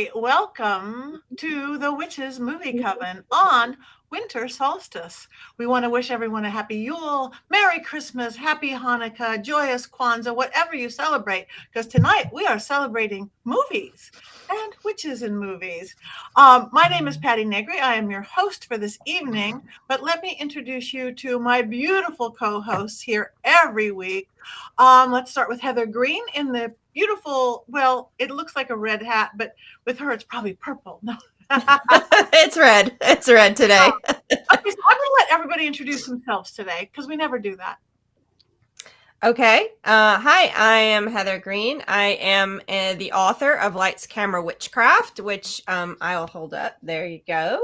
everybody. Welcome to the Witches Movie Coven on Winter Solstice. We want to wish everyone a happy Yule, Merry Christmas, Happy Hanukkah, joyous Kwanzaa, whatever you celebrate, because tonight we are celebrating movies and witches in movies. My name is Patti Negri. I am your host for this evening, but let me introduce you to my beautiful co-hosts here every week. Let's start with Heather Greene in the beautiful, well, it looks like a red hat, but with her, it's probably purple. No. It's red. It's red today. Okay, so I'm going to let everybody introduce themselves today because we never do that. Okay. Hi, I am Heather Greene. I am the author of Lights, Camera, Witchcraft, which I'll hold up. There you go.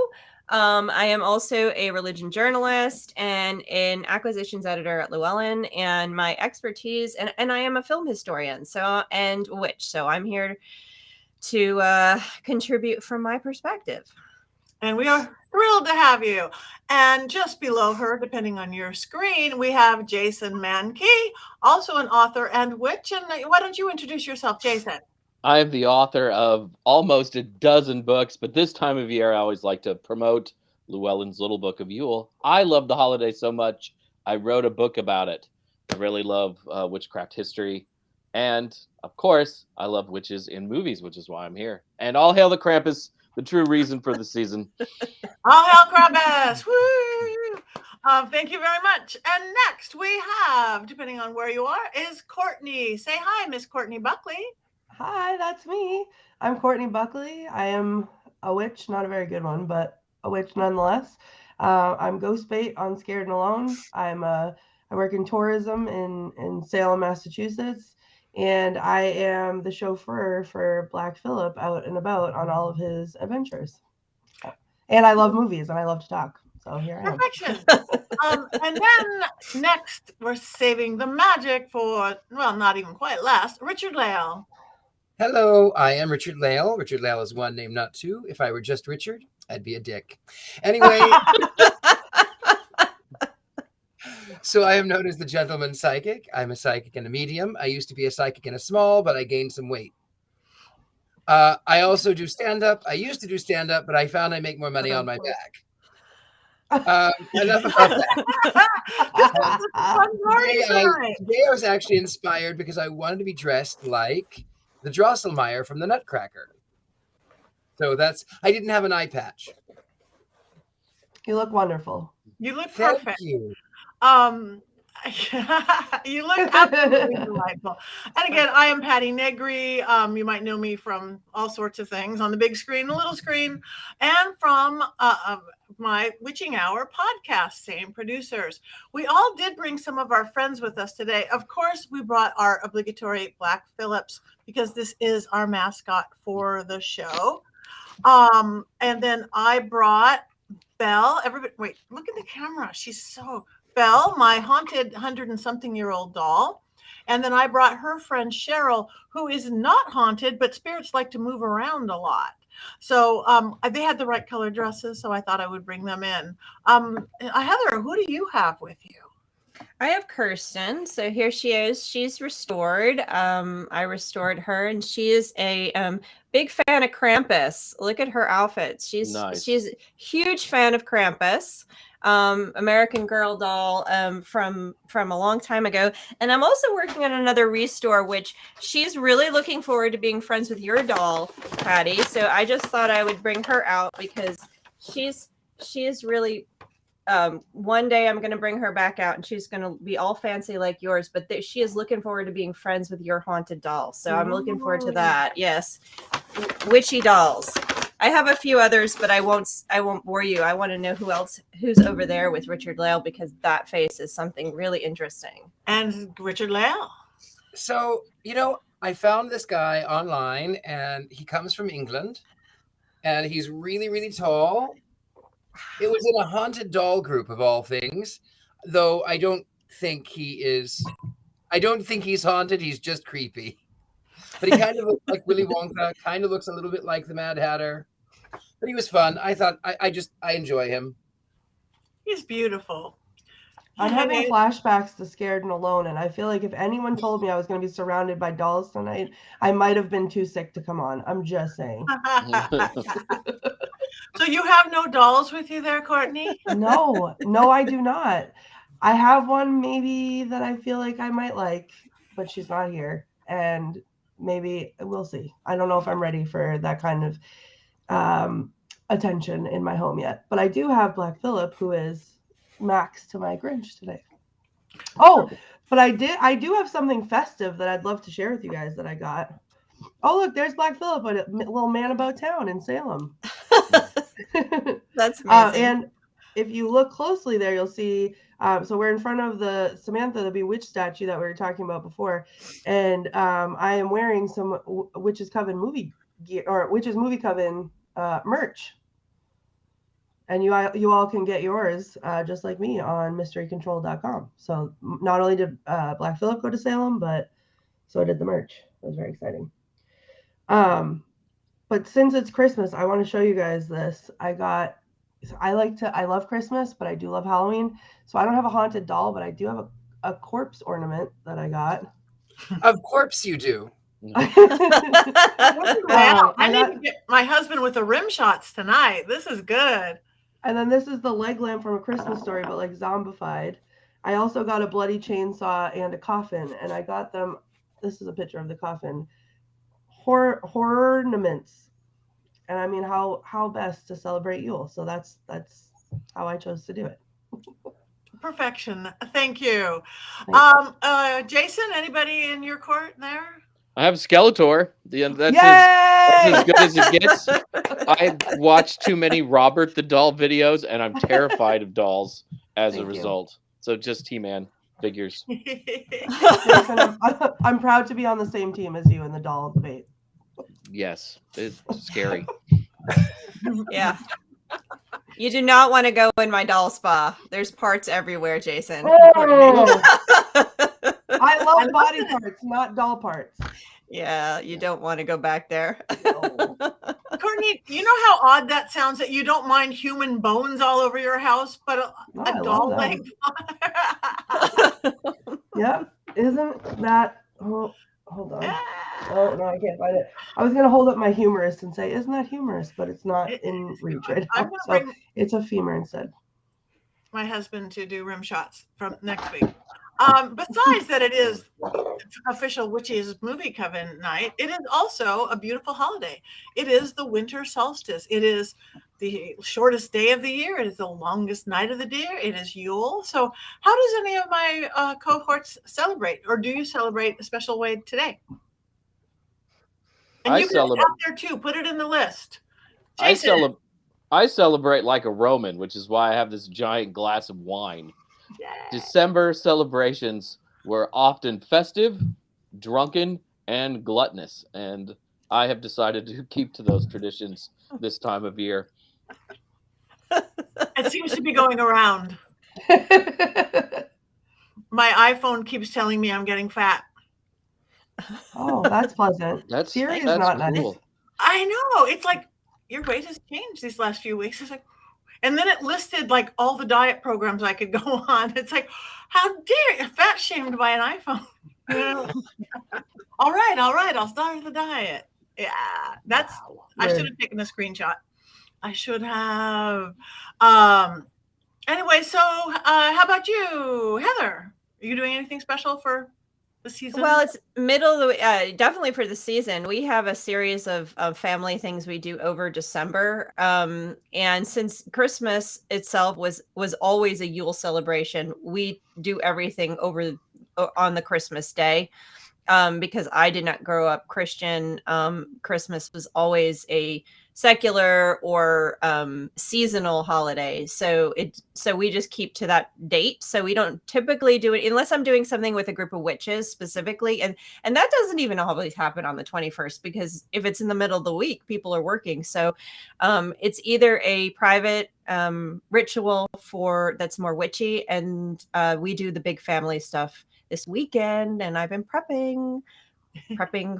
I am also a religion journalist and an acquisitions editor at Llewellyn, and my expertise, and I am a film historian, and witch. So I'm here to contribute from my perspective. And we are thrilled to have you. And just below her, depending on your screen, we have Jason Mankey, also an author and witch. And why don't you introduce yourself, Jason? I'm the author of almost a dozen books, but this time of year, I always like to promote Llewellyn's Little Book of Yule. I love the holiday so much, I wrote a book about it. I really love witchcraft history. And, of course, I love witches in movies, which is why I'm here. And all hail the Krampus, the true reason for the season. All hail Krampus! Woo! Thank you very much. And next we have, depending on where you are, is Courtney. Say hi, Miss Courtney Buckley. Hi, that's me. I'm Courtney Buckley. I am a witch, not a very good one, but a witch nonetheless. I'm ghost bait on Scared and Alone. I work in tourism in Salem, Massachusetts, and I am the chauffeur for Black Phillip out and about on all of his adventures. And I love movies and I love to talk. So here I am. Perfection. And then next, we're saving the magic for, well, not even quite last, Richard-Lael. Hello, I am Richard-Lael. Richard-Lael is one name, not two. If I were just Richard, I'd be a dick. Anyway, so I am known as the Gentleman Psychic. I'm a psychic and a medium. I used to be a psychic and a small, but I gained some weight. I also do stand-up. I used to do stand-up, but I found I make more money on my back. Enough about that. Today I was actually inspired because I wanted to be dressed like the Drosselmeyer from the Nutcracker. So I didn't have an eye patch. You look wonderful. You look perfect. Thank you. You look absolutely delightful. And again, I am Patti Negri. You might know me from all sorts of things on the big screen, the little screen, and from my Witching Hour podcast, same producers. We all did bring some of our friends with us today. Of course, we brought our obligatory Black Phillips because this is our mascot for the show. And then I brought Belle. Everybody, wait, look at the camera. She's so... Belle, my haunted 100-and-something-year-old doll. And then I brought her friend Cheryl, who is not haunted, but spirits like to move around a lot. So they had the right color dresses, so I thought I would bring them in. Heather, who do you have with you? I have Kirsten. So here she is. She's restored. I restored her, and she is a big fan of Krampus. Look at her outfits. She's a huge fan of Krampus. American Girl doll from a long time ago. And I'm also working on another restore, which she's really looking forward to being friends with your doll, Patti. So I just thought I would bring her out because she is really one day I'm going to bring her back out and she's going to be all fancy like yours, but she is looking forward to being friends with your haunted doll. So I'm looking forward to that. Yes. Witchy dolls. I have a few others, but I won't bore you. I want to know who's over there with Richard-Lael, because that face is something really interesting. And Richard-Lael. So, I found this guy online and he comes from England and he's really, really tall. It was in a haunted doll group of all things, though I don't think he's haunted. He's just creepy. But he kind of looks like Willy Wonka, kind of looks a little bit like the Mad Hatter. But he was fun. I thought I enjoy him. He's beautiful. I'm having flashbacks to Scared and Alone, and I feel like if anyone told me I was going to be surrounded by dolls tonight, I might have been too sick to come on. I'm just saying. So you have no dolls with you there, Courtney? No, I do not. I have one maybe that I feel like I might like, but she's not here, and maybe we'll see. I don't know if I'm ready for that kind of attention in my home yet, but I do have Black Phillip, who is Max to my Grinch today. Oh, but I do have something festive that I'd love to share with you guys that I got. Oh, look, there's Black Phillip, a little man about town in Salem. That's amazing. And if you look closely there, you'll see, so we're in front of the Samantha the Bewitched statue that we were talking about before. And I am wearing some Witches Coven movie gear, or Witches Movie Coven merch. And you all can get yours just like me on mysterycontrol.com. So not only did Black Phillip go to Salem, but so did the merch. It was very exciting. But since it's Christmas, I want to show you guys this. I love Christmas, but I do love Halloween. So I don't have a haunted doll, but I do have a corpse ornament that I got. Of course you do. Wow, I need to get my husband with the rim shots tonight. This is good. And then this is the leg lamp from A Christmas Story, but like zombified. I also got a bloody chainsaw and a coffin, and I got them. This is a picture of the coffin. Horrornaments, and I mean, how best to celebrate Yule? So that's how I chose to do it. Perfection. Thank you. Jason, anybody in your court there? I have Skeletor. That's as good as it gets. I watched too many Robert the Doll videos, and I'm terrified of dolls as a result. So just He-Man figures. Jason, I'm proud to be on the same team as you in the doll debate. Yes, it's scary. Yeah. You do not want to go in my doll spa. There's parts everywhere, Jason. Oh. I love body parts, not doll parts. Yeah, you don't want to go back there. No. Courtney, you know how odd that sounds that you don't mind human bones all over your house, but a doll leg. Yeah, isn't that? Oh, hold on. Oh no, I can't find it. I was gonna hold up my humorous and say, "Isn't that humorous?" But it's not in reach right now. So it's a femur instead. My husband to do rim shots from next week. Besides that, it is official Witches Movie Coven night. It is also a beautiful holiday. It is the Winter Solstice. It is the shortest day of the year. It is the longest night of the year. It is Yule. So how does any of my cohorts celebrate, or do you celebrate a special way today? And you can out there too. Put it in the list. Jason. I celebrate like a Roman, which is why I have this giant glass of wine. Yeah. December celebrations were often festive, drunken, and gluttonous, and I have decided to keep to those traditions this time of year. It seems to be going around. My iPhone keeps telling me I'm getting fat. Oh, that's pleasant. Siri is not cool. nice. I know. It's like your weight has changed these last few weeks. It's like, and then it listed like all the diet programs I could go on. It's like, how dare you, fat shamed by an iPhone? You know? All right. I'll start the diet. Yeah, that's. Wow. I should have taken a screenshot. I should have. Anyway, so how about you, Heather? Are you doing anything special for the season? Well, it's middle of the definitely for the season. We have a series of family things we do over December. And since Christmas itself was always a Yule celebration, we do everything on the Christmas day. Because I did not grow up Christian, Christmas was always a secular or seasonal holiday. So we just keep to that date. So we don't typically do it unless I'm doing something with a group of witches specifically. And that doesn't even always happen on the 21st, because if it's in the middle of the week, people are working. So it's either a private ritual that's more witchy, and we do the big family stuff this weekend, and I've been prepping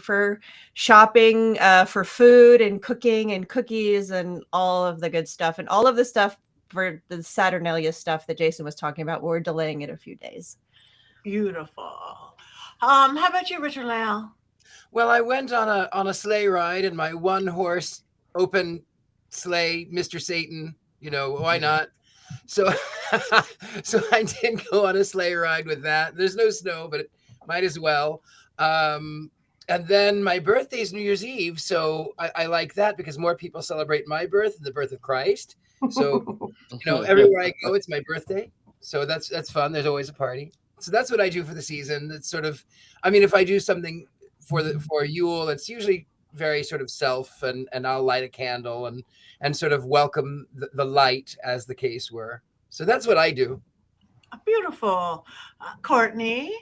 for shopping for food and cooking and cookies and all of the good stuff. And all of the stuff for the Saturnalia stuff that Jason was talking about, we're delaying it a few days. Beautiful. How about you, Richard-Lael? Well, I went on a sleigh ride in my one horse open sleigh, Mr. Satan. You know, why not? So, so I did go on a sleigh ride with that. There's no snow, but it might as well. And then my birthday is New Year's Eve, so I like that because more people celebrate my birth, the birth of Christ. So, you know, everywhere I go, it's my birthday. So that's fun. There's always a party. So that's what I do for the season. It's sort of, I mean, if I do something for Yule, it's usually very sort of self, and I'll light a candle and sort of welcome the light, as the case were. So that's what I do. Beautiful. Courtney?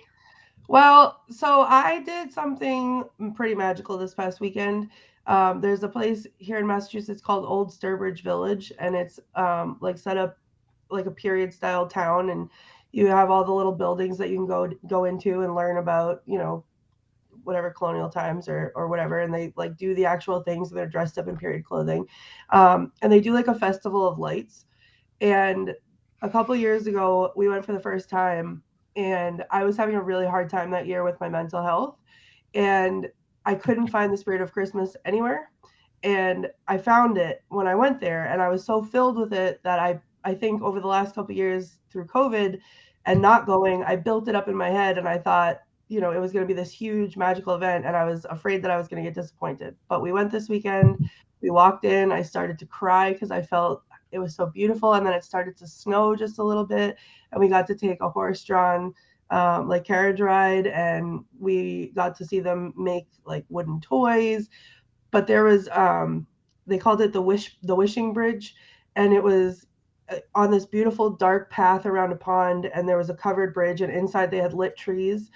Well, so I did something pretty magical this past weekend. There's a place here in Massachusetts called Old Sturbridge Village, and it's like set up like a period style town, and you have all the little buildings that you can go into and learn about, you know, whatever colonial times or whatever, and they like do the actual things, and they're dressed up in period clothing, and they do like a festival of lights. And a couple years ago we went for the first time, and I was having a really hard time that year with my mental health, and I couldn't find the spirit of Christmas anywhere, and I found it when I went there, and I was so filled with it that I think over the last couple of years through COVID and not going, I built it up in my head, and I thought, you know, it was going to be this huge magical event, and I was afraid that I was going to get disappointed. But we went this weekend, we walked in, I started to cry because I felt it was so beautiful, and then it started to snow just a little bit, and we got to take a horse-drawn like carriage ride, and we got to see them make like wooden toys. But there was they called it the wishing bridge, and it was on this beautiful dark path around a pond, and there was a covered bridge, and inside they had lit trees,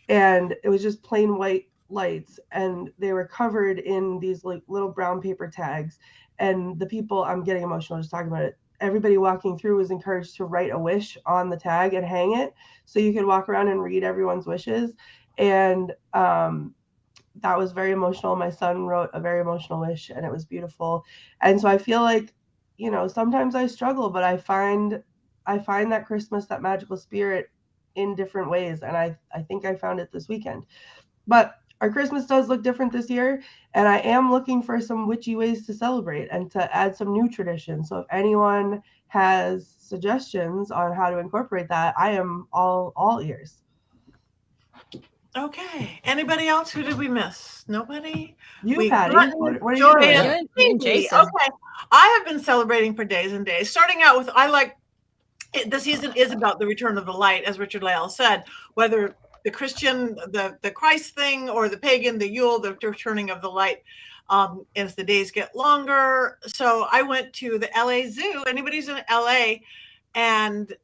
and it was just plain white lights, and they were covered in these like little brown paper tags. And the people, I'm getting emotional just talking about it, everybody walking through was encouraged to write a wish on the tag and hang it so you could walk around and read everyone's wishes. And that was very emotional. My son wrote a very emotional wish, and it was beautiful. And so I feel like, you know, sometimes I struggle, but I find that Christmas, that magical spirit in different ways. And I think I found it this weekend. But our Christmas does look different this year, and I am looking for some witchy ways to celebrate and to add some new traditions. So if anyone has suggestions on how to incorporate that, I am all ears. Okay. Anybody else? Who did we miss? Nobody? Patti. What are you Joy doing? and Jason. Okay. I have been celebrating for days and days, starting out with, the season is about the return of the light, as Richard-Lael said, whether the Christian, the Christ thing, or the pagan, the Yule, the returning of the light, as the days get longer. So I went to the LA Zoo. Anybody's in LA, and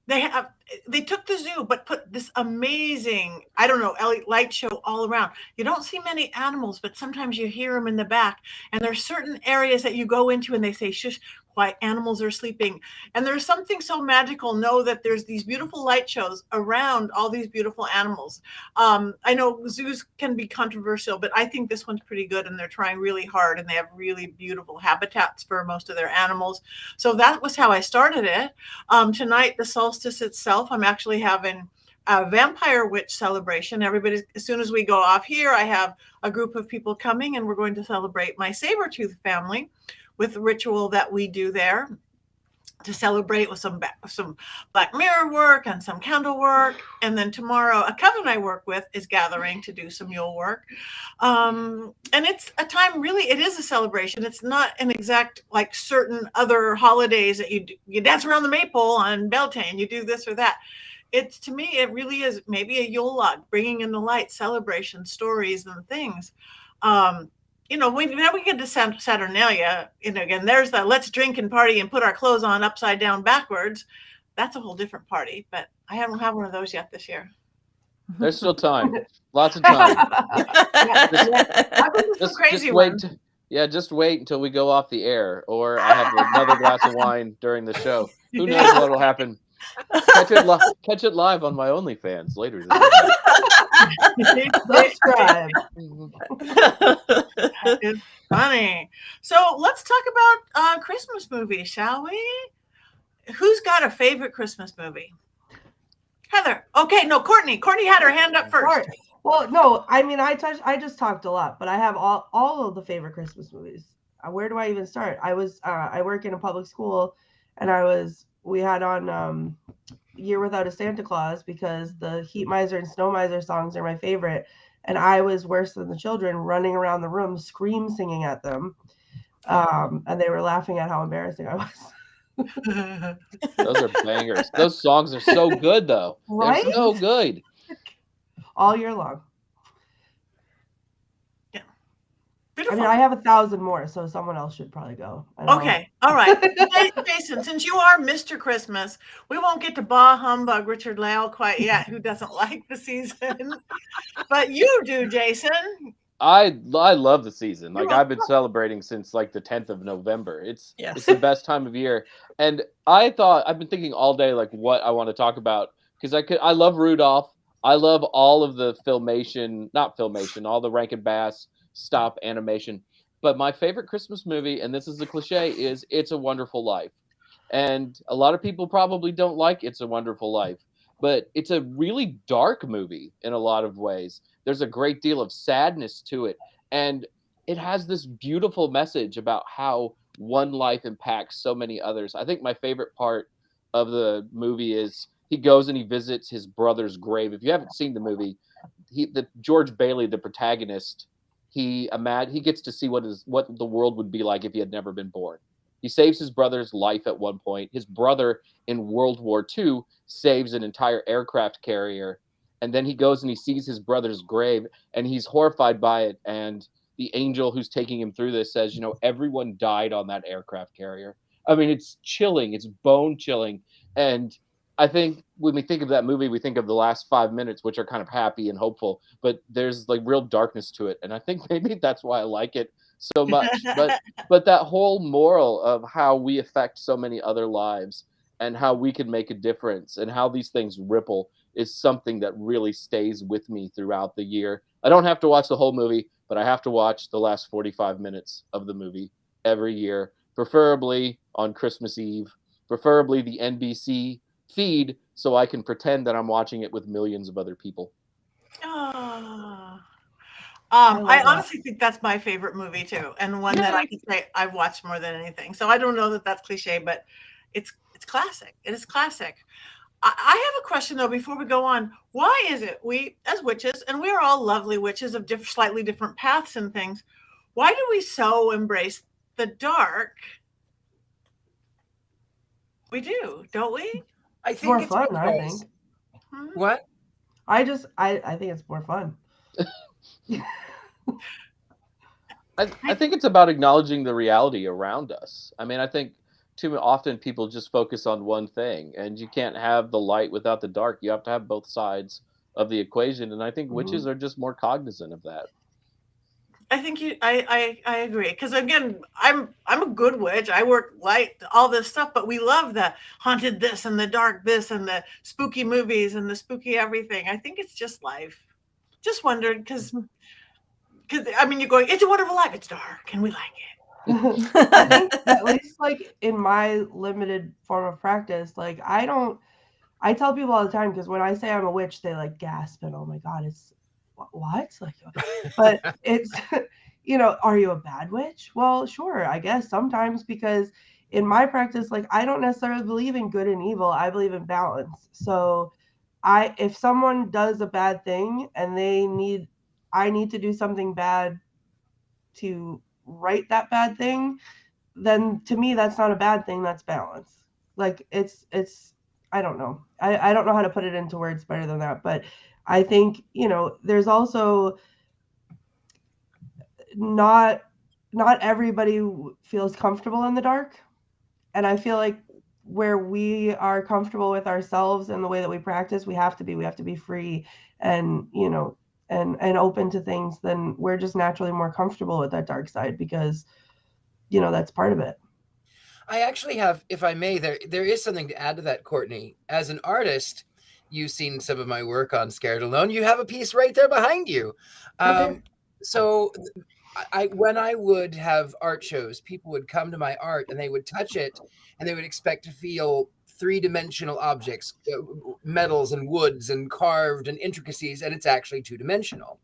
they took the zoo, but put this amazing, I don't know, light show all around. You don't see many animals, but sometimes you hear them in the back. And there's certain areas that you go into, and they say, shush, quiet, animals are sleeping. And there's something so magical. Know that there's these beautiful light shows around all these beautiful animals. I know zoos can be controversial, but I think this one's pretty good, and they're trying really hard, and they have really beautiful habitats for most of their animals. So that was how I started it. Tonight, the solstice itself, I'm actually having a vampire witch celebration. Everybody, as soon as we go off here, I have a group of people coming, and we're going to celebrate my saber-tooth family with the ritual that we do there to celebrate with some black mirror work and some candle work. And then tomorrow, a coven I work with is gathering to do some Yule work. And it's a time, really, it is a celebration. It's not an exact, like certain other holidays that you dance around the maypole on Beltane, you do this or that. It's, to me, it really is maybe a Yule log, bringing in the light, celebration, stories and things. You know, now we get to Saturnalia, you know, again, there's the let's drink and party and put our clothes on upside down backwards. That's a whole different party, but I haven't had one of those yet this year. There's still time. Lots of time. Just wait. Just wait until we go off the air, or I have another glass of wine during the show. Who knows what will happen? Catch it live on my OnlyFans later. Subscribe. That is funny. So let's talk about Christmas movies, shall we? Who's got a favorite Christmas movie? Heather. Okay, no, Courtney. Courtney had her hand up first. Sorry. Well, no, I mean, I just talked a lot, but I have all of the favorite Christmas movies. Where do I even start? I work in a public school, and we had on Year Without a Santa Claus because the Heat Miser and Snow Miser songs are my favorite. And I was worse than the children, running around the room, scream singing at them. And they were laughing at how embarrassing I was. Those are bangers. Those songs are so good, though. Right? They're so good. All year long. Yeah. I mean, I have 1,000 more, so someone else should probably go. Okay. All right. Jason, since you are Mr. Christmas, we won't get to bah humbug Richard-Lael quite yet, who doesn't like the season. But you do, Jason. I love the season. Like, I've been celebrating since like the 10th of November. It's the best time of year. And I've been thinking all day like what I want to talk about, because I love Rudolph. I love all of the all the Rankin Bass stop animation. But my favorite Christmas movie, and this is a cliche, is It's a Wonderful Life. And a lot of people probably don't like It's a Wonderful Life, but it's a really dark movie in a lot of ways. There's a great deal of sadness to it. And it has this beautiful message about how one life impacts so many others. I think my favorite part of the movie is he goes and he visits his brother's grave. If you haven't seen the movie, George Bailey, the protagonist, he gets to see what the world would be like if he had never been born. He saves his brother's life at one point. His brother in World War II saves an entire aircraft carrier. And then he goes and he sees his brother's grave and he's horrified by it. And the angel who's taking him through this says, everyone died on that aircraft carrier. I mean, it's chilling. It's bone chilling. And I think when we think of that movie, we think of the last 5 minutes, which are kind of happy and hopeful, but there's like real darkness to it. And I think maybe that's why I like it so much. But that whole moral of how we affect so many other lives and how we can make a difference and how these things ripple is something that really stays with me throughout the year. I don't have to watch the whole movie, but I have to watch the last 45 minutes of the movie every year, preferably on Christmas Eve, preferably the NBC feed, so I can pretend that I'm watching it with millions of other people. I honestly think that's my favorite movie too, and one that I can say I've watched more than anything. So I don't know that that's cliche, but it's classic. It is classic. I have a question though before we go on. Why is it we, as witches, and we are all lovely witches of slightly different paths and things, why do we so embrace the dark? We do, don't we? I think more it's fun. because... I think. What? I think it's more fun. I think it's about acknowledging the reality around us. I mean, I think too often people just focus on one thing, and you can't have the light without the dark. You have to have both sides of the equation, and I think witches are just more cognizant of that. I think I agree, because again, I'm a good witch. I work light, all this stuff, but we love the haunted this and the dark this and the spooky movies and the spooky everything. I think it's just life. Just wondered because I mean, you're going, It's a Wonderful Life. It's dark and we like it. I think at least like in my limited form of practice, like I tell people all the time, because when I say I'm a witch, they like gasp and oh my God, it's what? Like, but it's, are you a bad witch? Well, sure, I guess sometimes, because in my practice, like I don't necessarily believe in good and evil. I believe in balance. So if someone does a bad thing and I need to do something bad to right that bad thing, then to me, that's not a bad thing. That's balance. Like it's, I don't know. I don't know how to put it into words better than that, but I think, there's also not everybody feels comfortable in the dark. And I feel like where we are comfortable with ourselves and the way that we practice, we have to be free and, and open to things. Then we're just naturally more comfortable with that dark side because, that's part of it. I actually have, if I may, there is something to add to that, Courtney. As an artist, you've seen some of my work on Scared Alone. You have a piece right there behind you. Okay. So when I would have art shows, people would come to my art and they would touch it and they would expect to feel three-dimensional objects, metals and woods and carved and intricacies, and it's actually two-dimensional.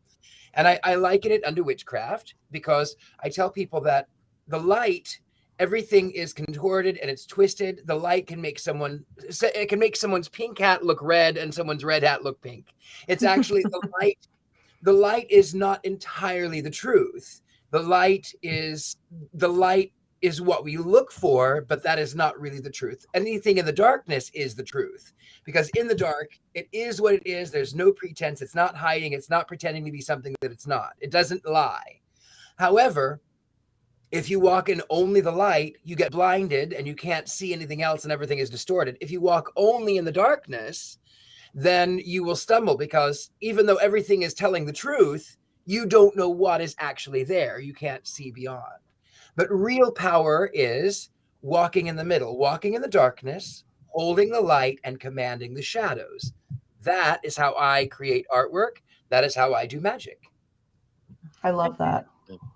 And I liken it unto witchcraft because I tell people that the light, everything is contorted and it's twisted. The light can make someone's pink hat look red and someone's red hat look pink. It's actually the light. The light is not entirely the truth. The light is what we look for, but that is not really the truth. Anything in the darkness is the truth, because in the dark, it is what it is. There's no pretense. It's not hiding. It's not pretending to be something that it's not. It doesn't lie. However, if you walk in only the light, you get blinded and you can't see anything else and everything is distorted. If you walk only in the darkness, then you will stumble, because even though everything is telling the truth, you don't know what is actually there. You can't see beyond. But real power is walking in the middle, walking in the darkness, holding the light and commanding the shadows. That is how I create artwork. That is how I do magic. I love that.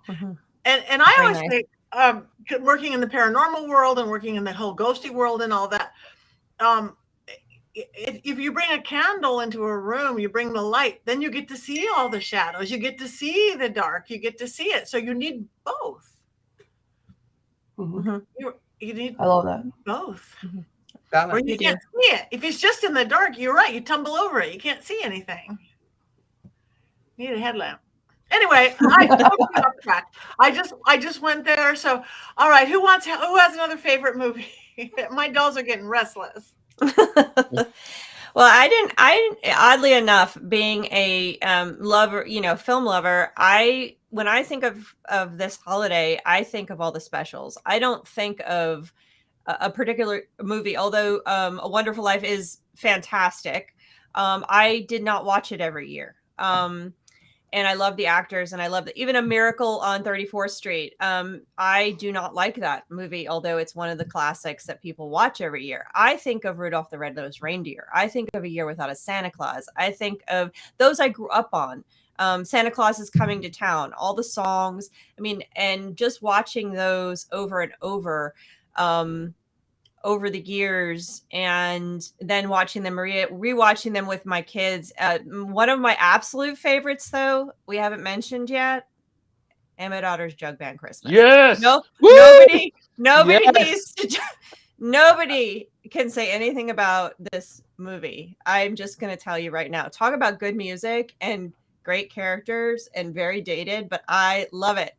Mhm. And I Very always nice. think, working in the paranormal world and working in the whole ghosty world and all that, if you bring a candle into a room, you bring the light, then you get to see all the shadows. You get to see the dark. You get to see it. So you need both. Mhm. You need I love that. both. Balance. Or you can't see it. If it's just in the dark, you're right. You tumble over it. You can't see anything. You need a headlamp. Anyway, I totally off track. I just went there. So, all right, who has another favorite movie? My dolls are getting restless. Well, I oddly enough, being a lover, film lover, when I think of this holiday, I think of all the specials. I don't think of a particular movie, although A Wonderful Life is fantastic. I did not watch it every year. And I love the actors, and I love even A Miracle on 34th Street. I do not like that movie, although it's one of the classics that people watch every year. I think of Rudolph the Red-Nosed Reindeer. I think of A Year Without a Santa Claus. I think of those I grew up on. Santa Claus is Coming to Town, all the songs. I mean, and just watching those over and over the years, and then watching them, rewatching them with my kids. One of my absolute favorites, though, we haven't mentioned yet, Emma Daughter's Jug Band Christmas. Yes. Nobody Yes. needs to. Nobody can say anything about this movie. I'm just going to tell you right now. Talk about good music and great characters and very dated, but I love it.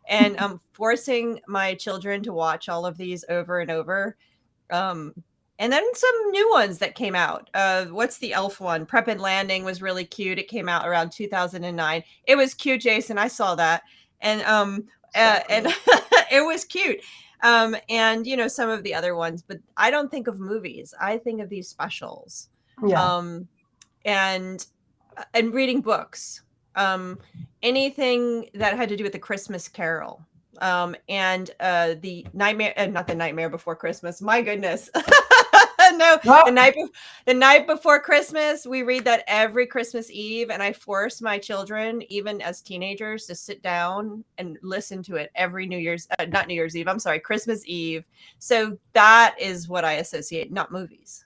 And forcing my children to watch all of these over and over. And then some new ones that came out. What's the elf one? Prep and Landing was really cute. It came out around 2009. It was cute, Jason. I saw that. And and it was cute. And some of the other ones, but I don't think of movies. I think of these specials. Yeah. And reading books. Anything that had to do with the Christmas Carol. And the Nightmare, not the Nightmare Before Christmas. My goodness. No, the night before Christmas, we read that every Christmas Eve, and I force my children, even as teenagers, to sit down and listen to it every Christmas Eve. So that is what I associate, not movies.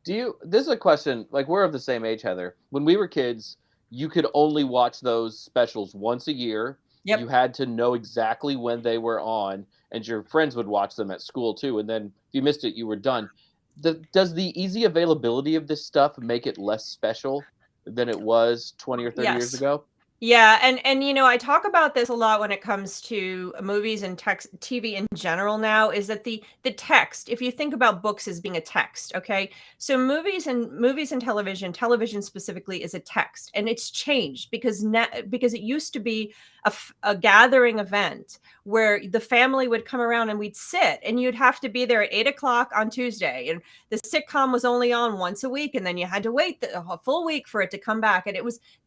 This is a question, like, we're of the same age, Heather. When we were kids, you could only watch those specials once a year. Yep. You had to know exactly when they were on, and your friends would watch them at school too. And then if you missed it, you were done. Does the easy availability of this stuff make it less special than it was 20 or 30 years ago? Yeah, and I talk about this a lot when it comes to movies and TV in general now, is that the text, if you think about books as being a text, okay? So movies and television specifically is a text, and it's changed because it used to be a gathering event where the family would come around and we'd sit, and you'd have to be there at 8:00 on Tuesday, and the sitcom was only on once a week, and then you had to wait a full week for it to come back, and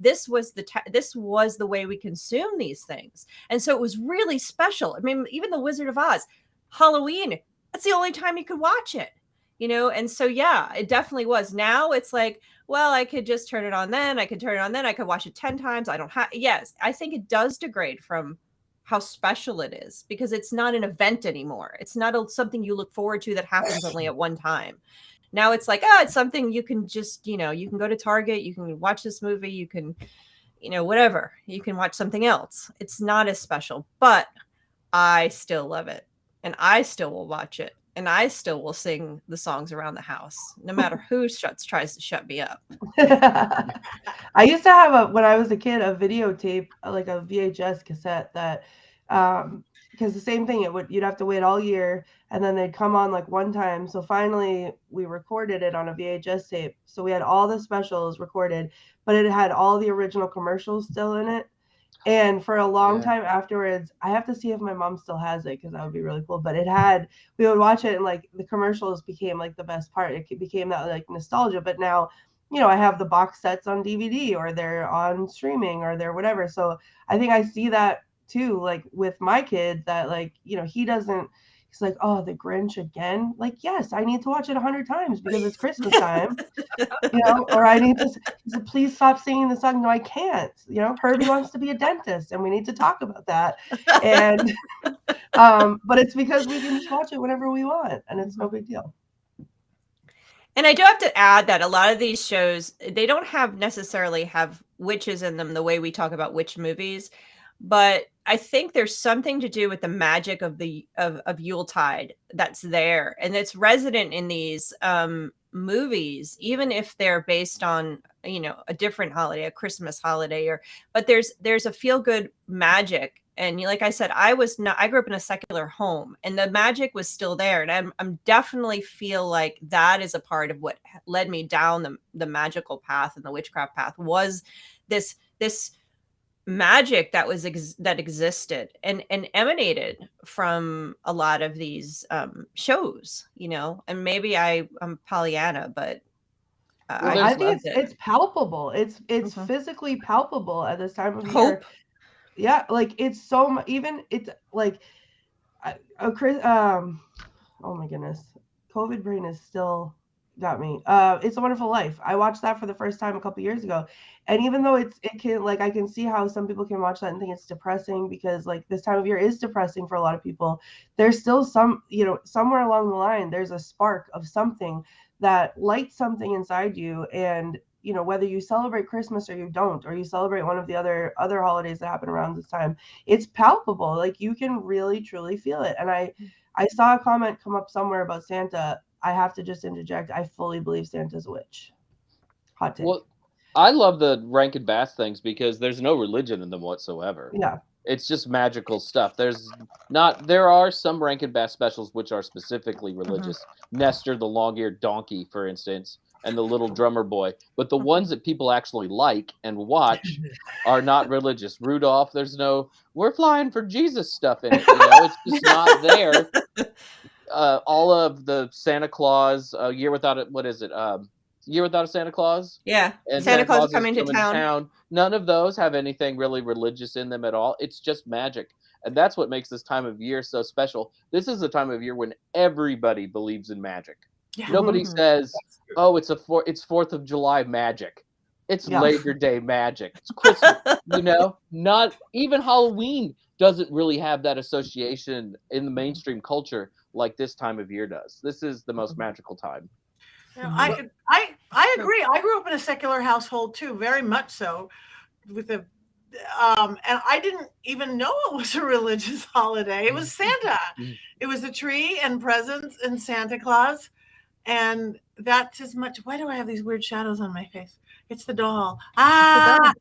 this was the way we consume these things. And so it was really special. I mean, even The Wizard of Oz, Halloween, that's the only time you could watch it. you know? And so, yeah, it definitely was. Now it's like, well, I could just turn it on then. I could turn it on then. I could watch it 10 times. I don't have, yes, I think it does degrade from how special it is because it's not an event anymore. It's not something you look forward to that happens only at one time. Now it's like, it's something you can just, you know, you can go to Target, you can watch this movie, you can, you know, whatever, you can watch something else. It's not as special, but I still love it. And I still will watch it. And I still will sing the songs around the house, no matter who tries to shut me up. I used to have when I was a kid, a videotape, like a VHS cassette that, because the same thing, you'd have to wait all year and then they'd come on like one time. So finally we recorded it on a VHS tape. So we had all the specials recorded, but it had all the original commercials still in it. And for a long time afterwards, I have to see if my mom still has it because that would be really cool. But we would watch it and like the commercials became like the best part. It became that like nostalgia. But now, you know, I have the box sets on DVD or they're on streaming or they're whatever. So I think I see that too, like with my kid that like, you know, he's like, oh, the Grinch again. Like, yes, I need to watch it 100 times because it's Christmas time, you know, or I need to say, please stop singing the song. No, I can't, you know, Herbie wants to be a dentist and we need to talk about that. And, but it's because we can just watch it whenever we want and it's no big deal. And I do have to add that a lot of these shows, they don't necessarily have witches in them the way we talk about witch movies, but I think there's something to do with the magic of of Yuletide that's there, and it's resident in these movies, even if they're based on, you know, a different holiday, a Christmas holiday, but there's a feel good magic. And like I said, I grew up in a secular home and the magic was still there. And I'm definitely feel like that is a part of what led me down the magical path and the witchcraft path was this magic that that existed and emanated from a lot of these shows, you know. And maybe I'm Pollyanna, but I think it's palpable. It's physically palpable at this time of year. Yeah, like it's so even it's like oh my goodness, COVID brain is still got me. It's a Wonderful Life. I watched that for the first time a couple years ago, and even though it can, like, I can see how some people can watch that and think it's depressing because like this time of year is depressing for a lot of people. There's still some, you know, somewhere along the line there's a spark of something that lights something inside you. And you know, whether you celebrate Christmas or you don't, or you celebrate one of the other holidays that happen around this time, it's palpable. Like you can really truly feel it. And I saw a comment come up somewhere about Santa. I have to just interject. I fully believe Santa's a witch. Hot take. Well, I love the Rankin Bass things because there's no religion in them whatsoever. Yeah. It's just magical stuff. There are some Rankin Bass specials which are specifically religious. Nestor the long-eared donkey, for instance, and the little drummer boy. But the ones that people actually like and watch are not religious. Rudolph, there's no "we're flying for Jesus" stuff in it. You know, it's just not there. All of the Santa Claus, Year Without a Santa Claus. Yeah, and Santa Claus is coming to town. None of those have anything really religious in them at all. It's just magic. And that's what makes this time of year so special. This is the time of year when everybody believes in magic. Yeah. Nobody says, oh, it's 4th of July magic. It's Labor Day magic. It's Christmas. You know, not even Halloween doesn't really have that association in the mainstream culture like this time of year does. This is the most magical time. Yeah, I agree. I grew up in a secular household too, very much so. And I didn't even know it was a religious holiday. It was Santa. It was a tree and presents and Santa Claus. And that's as much. Why do I have these weird shadows on my face? It's the doll. I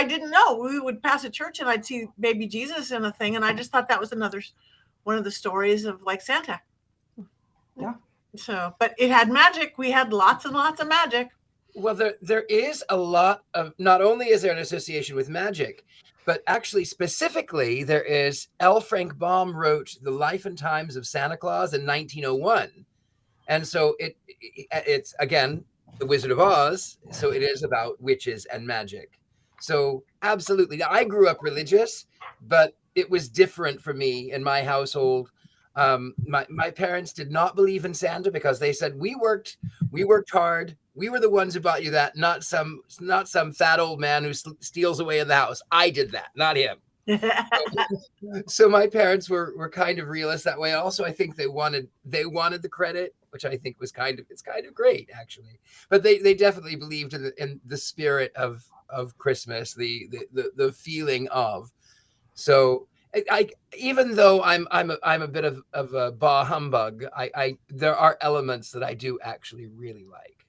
didn't know. We would pass a church and I'd see baby Jesus in a thing, and I just thought that was one of the stories of like Santa. Yeah. So, but it had magic. We had lots and lots of magic. Well, there is a lot of, not only is there an association with magic, but actually specifically there is L. Frank Baum wrote The Life and Times of Santa Claus in 1901. And so it's again, The Wizard of Oz. So it is about witches and magic. So absolutely. Now, I grew up religious, but it was different for me in my household. My parents did not believe in Santa because they said we worked hard. We were the ones who bought you that, not some fat old man who steals away in the house. I did that, not him. So my parents were kind of realists that way. Also, I think they wanted the credit, which I think was kind of great actually. But they definitely believed in the spirit of Christmas, the feeling of. So I even though I'm a bit of a bah humbug, I there are elements that I do actually really like.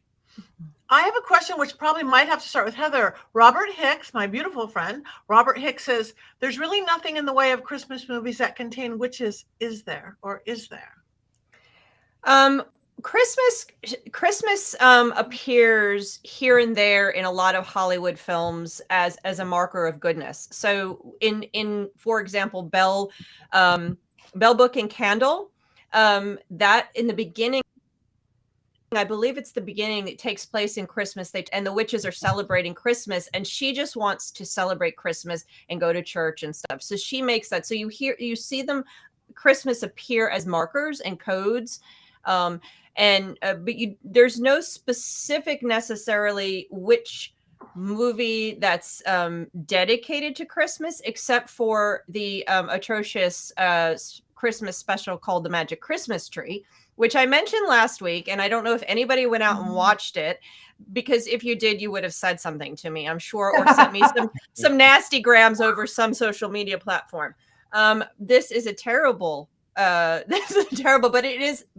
I have a question which probably might have to start with Heather. Robert Hicks, my beautiful friend, Robert Hicks says, there's really nothing in the way of Christmas movies that contain witches. Is there, or is there? Christmas appears here and there in a lot of Hollywood films as a marker of goodness. So in for example, Bell Book and Candle, that in the beginning, I believe it's the beginning, it takes place in Christmas, and the witches are celebrating Christmas, and she just wants to celebrate Christmas and go to church and stuff. So she makes that. So you see them, Christmas appear as markers and codes. But there's no specific necessarily witch movie that's dedicated to Christmas, except for the atrocious Christmas special called The Magic Christmas Tree, which I mentioned last week. And I don't know if anybody went out and watched it, because if you did, you would have said something to me, I'm sure, or sent me some nasty grams over some social media platform. This is a terrible, but it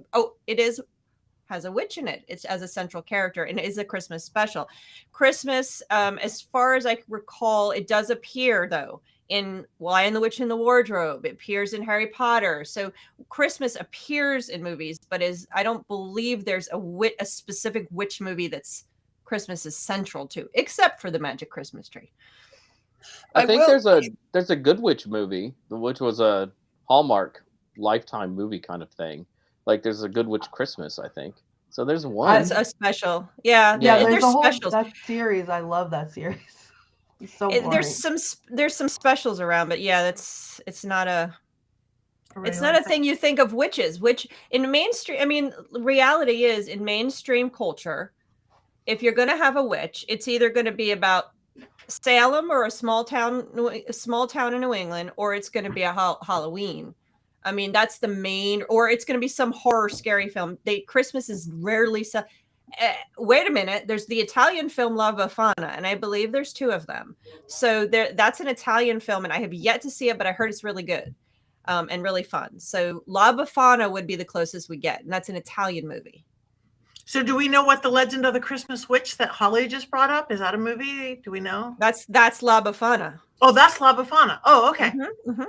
has a witch in it. It's as a central character, and it is a Christmas special. Christmas, as far as I recall, it does appear though in Lion the Witch in the Wardrobe. It appears in Harry Potter. So Christmas appears in movies, but I don't believe there's a specific witch movie that's Christmas is central to, except for The Magic Christmas Tree. I think there's a Good Witch movie, which was a Hallmark Lifetime movie kind of thing. Like there's a Good Witch Christmas, I think. So there's one. It's a special. Yeah. There's a whole specials. That series. I love that series. It's so boring. There's some specials around, but yeah, it's not a thing you think of witches, which in mainstream, I mean, reality is in mainstream culture, if you're going to have a witch, it's either going to be about Salem or a small town in New England, or it's going to be a Halloween. I mean, that's the main, or it's going to be some horror, scary film. Christmas is rarely wait a minute. There's the Italian film La Befana, and I believe there's two of them. So that's an Italian film, and I have yet to see it, but I heard it's really good and really fun. So La Befana would be the closest we get, and that's an Italian movie. So do we know what the Legend of the Christmas Witch that Holly just brought up? Is that a movie? Do we know? That's La Befana. Oh, that's La Befana. Oh, okay. Mm-hmm, mm-hmm.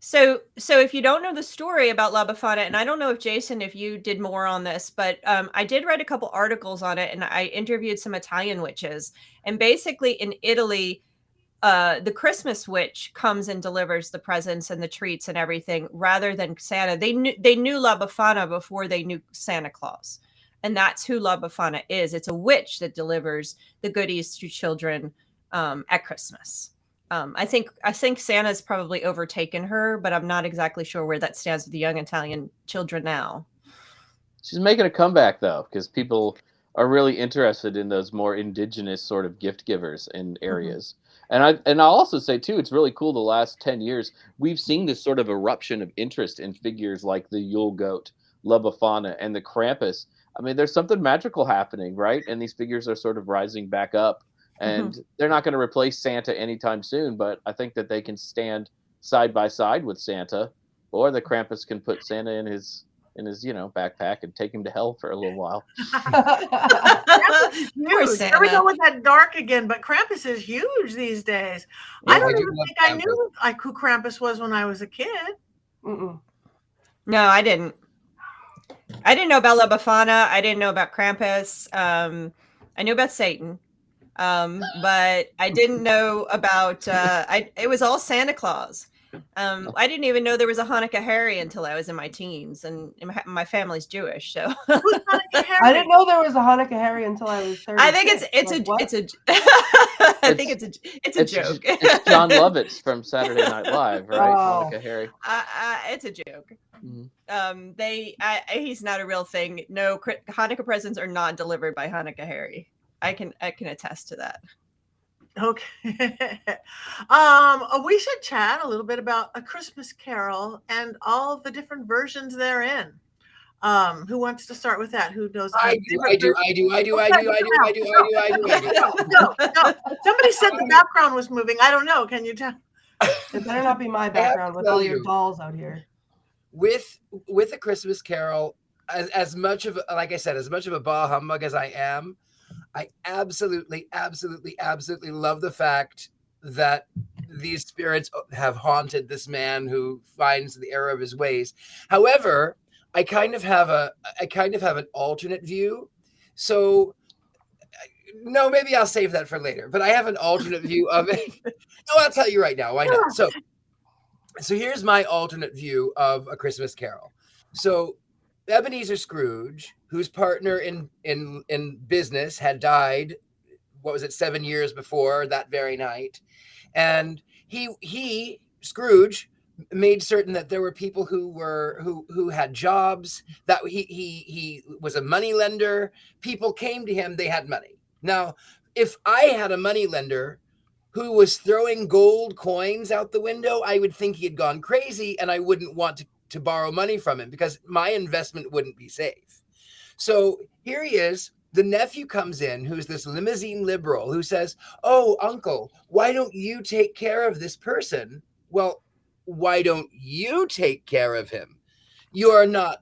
So if you don't know the story about La Befana, and I don't know if Jason, if you did more on this, but I did write a couple articles on it, and I interviewed some Italian witches. And basically in Italy, the Christmas witch comes and delivers the presents and the treats and everything rather than Santa. They knew La Befana before they knew Santa Claus. And that's who La Befana is. It's a witch that delivers the goodies to children at Christmas. I think Santa's probably overtaken her, but I'm not exactly sure where that stands with the young Italian children now. She's making a comeback though, because people are really interested in those more indigenous sort of gift givers in areas. Mm-hmm. And I'll also say too, it's really cool. The last 10 years, we've seen this sort of eruption of interest in figures like the Yule Goat, La Befana, and the Krampus. I mean, there's something magical happening, right? And these figures are sort of rising back up. And they're not going to replace Santa anytime soon, but I think that they can stand side by side with Santa, or the Krampus can put Santa in his backpack and take him to hell for a little while. Huge. Here we go with that dark again, but Krampus is huge these days. Yeah, I don't even think I knew who Krampus was when I was a kid. Mm-mm. No, I didn't. I didn't know about La Befana. I didn't know about Krampus. I knew about Satan. But I didn't know about, it was all Santa Claus. I didn't even know there was a Hanukkah Harry until I was in my teens, and my family's Jewish. So I didn't know there was a Hanukkah Harry until I was 30. I think it's a joke. It's John Lovitz from Saturday Night Live, right? Oh. Hanukkah Harry. It's a joke. He's not a real thing. No, Hanukkah presents are not delivered by Hanukkah Harry. I can attest to that. Okay. We should chat a little bit about A Christmas Carol and all the different versions therein. Who wants to start with that? Who knows? I do. No. Somebody said the background was moving. I don't know. Can you tell? It better not be my background with all your dolls out here. With A Christmas Carol, as much of, like I said, as much of a bah humbug as I am, I absolutely love the fact that these spirits have haunted this man who finds the error of his ways. However, I kind of have an alternate view. So no, maybe I'll save that for later, but I have an alternate view of it. No, I'll tell you right now. Why not? So here's my alternate view of A Christmas Carol. So Ebenezer Scrooge, whose partner in business had died, what was it, 7 years before that very night. And he Scrooge made certain that there were people who had jobs, that he was a money lender. People came to him, they had money. Now, if I had a money lender who was throwing gold coins out the window, I would think he had gone crazy, and I wouldn't want to borrow money from him because my investment wouldn't be safe. So here he is. The nephew comes in, who's this limousine liberal, who says, "Oh, uncle, why don't you take care of this person?" Well, why don't you take care of him? You're not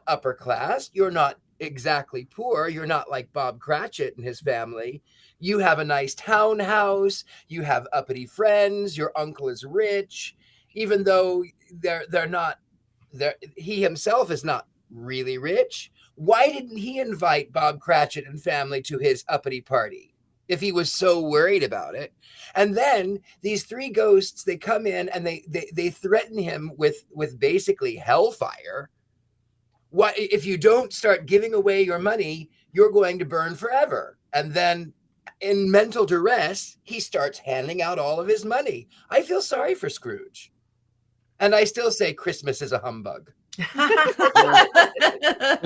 upper class. You're not exactly poor. You're not like Bob Cratchit and his family. You have a nice townhouse. You have uppity friends. Your uncle is rich, even though they're not. He himself is not really rich. Why didn't he invite Bob Cratchit and family to his uppity party if he was so worried about it? And then these three ghosts, they come in and they threaten him with basically hellfire. What if you don't start giving away your money, you're going to burn forever. And then in mental duress, he starts handing out all of his money. I feel sorry for Scrooge. And I still say Christmas is a humbug. You